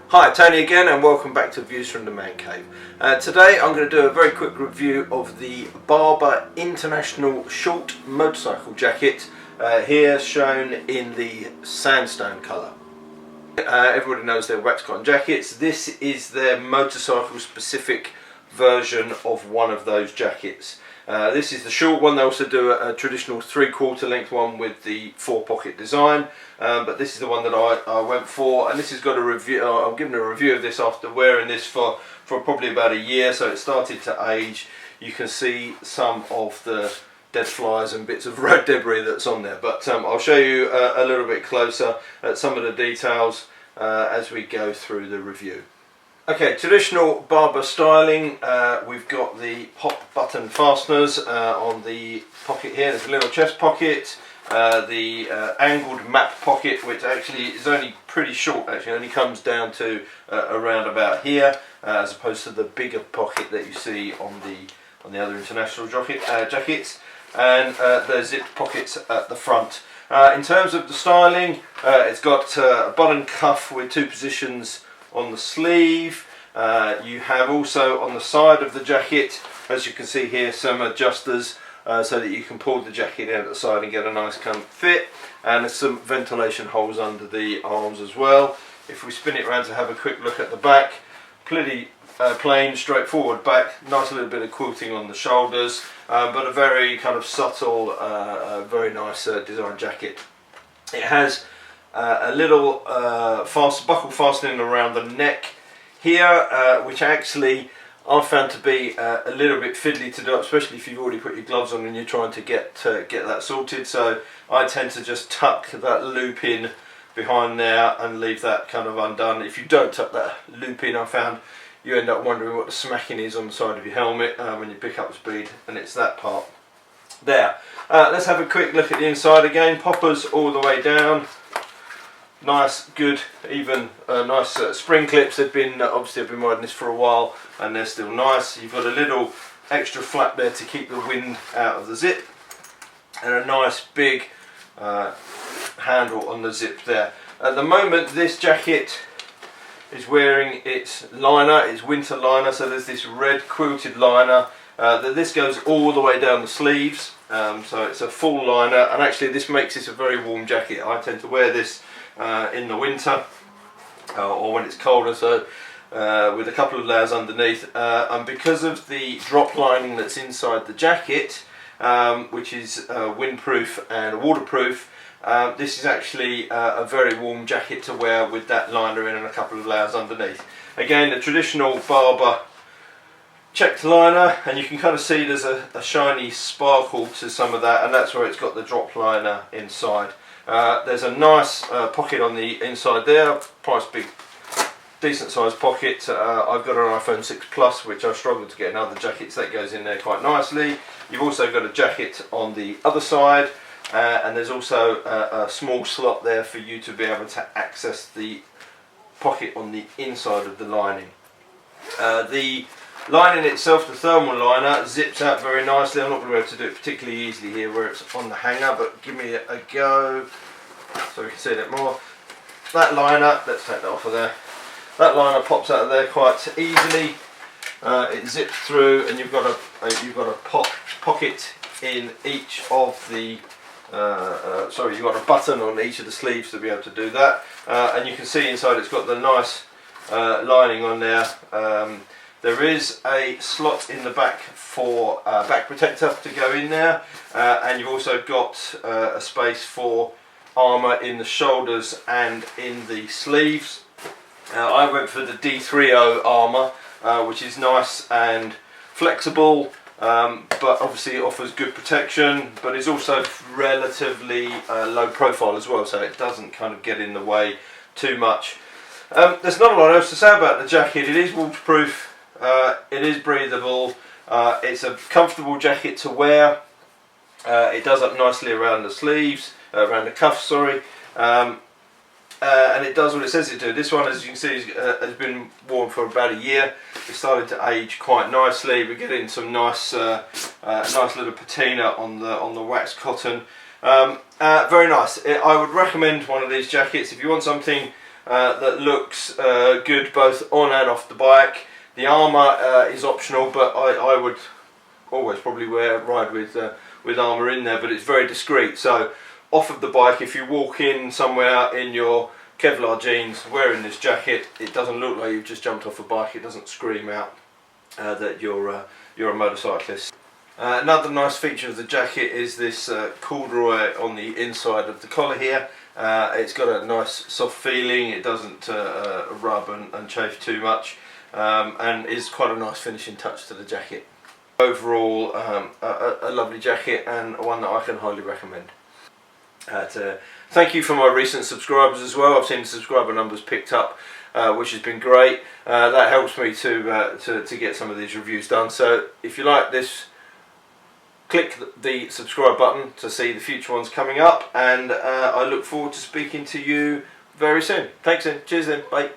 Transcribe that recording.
Hi, Tony again, and welcome back to Views from the Man Cave. Today I'm going to do a very quick review of the Barbour International short motorcycle jacket, here shown in the sandstone colour. Everybody knows their wax cotton jackets. This is their motorcycle specific version of one of those jackets. This is the short one. They also do a traditional 3/4 length one with the 4-pocket design, but this is the one that I went for, and this has got a review. I'm giving a review of this after wearing this for probably about a year, so it started to age. You can see some of the dead flies and bits of road debris that's on there, but I'll show you a little bit closer at some of the details as we go through the review. Okay, traditional Barbour styling. We've got the hop button fasteners on the pocket here. There's a little chest pocket, the angled map pocket, which actually is only pretty short. Actually, only comes down to around about here, as opposed to the bigger pocket that you see on the other international jackets. And the zipped pockets at the front. In terms of the styling, it's got a button cuff with 2 positions on the sleeve. You have also on the side of the jacket, as you can see here, some adjusters so that you can pull the jacket in at the side and get a nice comfy fit, and there's some ventilation holes under the arms as well. If we spin it around to have a quick look at the back, pretty plain, straightforward back, nice little bit of quilting on the shoulders, but a very kind of subtle, very nice design jacket. It has a little buckle fastening around the neck here, which actually I found to be a little bit fiddly to do, especially if you've already put your gloves on and you're trying to get that sorted. So I tend to just tuck that loop in behind there and leave that kind of undone. If you don't tuck that loop in, I found you end up wondering what the smacking is on the side of your helmet when you pick up speed, and it's that part there. Let's have a quick look at the inside again. Poppers all the way down. Nice, good, even nice spring clips. They've been obviously I've been riding this for a while, and they're still nice. You've got a little extra flap there to keep the wind out of the zip, and a nice big handle on the zip there. At the moment, this jacket is wearing its liner, its winter liner. So there's this red quilted liner. This goes all the way down the sleeves, so it's a full liner, and actually this makes this a very warm jacket. I tend to wear this in the winter or when it's colder, so with a couple of layers underneath, and because of the drop lining that's inside the jacket, which is windproof and waterproof, this is actually a very warm jacket to wear with that liner in and a couple of layers underneath. Again, the traditional Barbour checked liner, and you can kind of see there's a shiny sparkle to some of that, and that's where it's got the drop liner inside. There's a nice pocket on the inside there, nice big decent sized pocket. I've got an iPhone 6 Plus, which I struggled to get in other jackets. That goes in there quite nicely. You've also got a jacket on the other side, and there's also a small slot there for you to be able to access the pocket on the inside of the lining. The lining itself, the thermal liner, zips out very nicely. I'm not going to be able to do it particularly easily here where it's on the hanger, but give me a go so we can see it more. That liner, let's take that off of there. That liner pops out of there quite easily. It zips through, and you've got a pocket in each of the. You've got a button on each of the sleeves to be able to do that, and you can see inside it's got the nice lining on there. There is a slot in the back for back protector to go in there, and you've also got a space for armour in the shoulders and in the sleeves. I went for the D30 armour, which is nice and flexible, but obviously it offers good protection, but is also relatively low profile as well, so it doesn't kind of get in the way too much. There's not a lot else to say about the jacket. It is waterproof. It is breathable, it's a comfortable jacket to wear. It does up nicely around the sleeves, around the cuffs, sorry, and it does what it says it do. This one, as you can see, has been worn for about a year. It's starting to age quite nicely. We're getting some nice little patina on the wax cotton. Very nice. I would recommend one of these jackets if you want something that looks good both on and off the bike. The armour is optional, but I would always probably ride with armour in there, but it's very discreet. So off of the bike, if you walk in somewhere in your Kevlar jeans wearing this jacket, it doesn't look like you've just jumped off a bike. It doesn't scream out that you're a motorcyclist. Another nice feature of the jacket is this corduroy on the inside of the collar here. It's got a nice soft feeling, it doesn't rub and chafe too much, and is quite a nice finishing touch to the jacket. Overall, a lovely jacket, and one that I can highly recommend. Thank you for my recent subscribers as well. I've seen the subscriber numbers picked up, which has been great. That helps me to get some of these reviews done. So if you like this, click the subscribe button to see the future ones coming up, and I look forward to speaking to you very soon. Thanks then, cheers then, bye.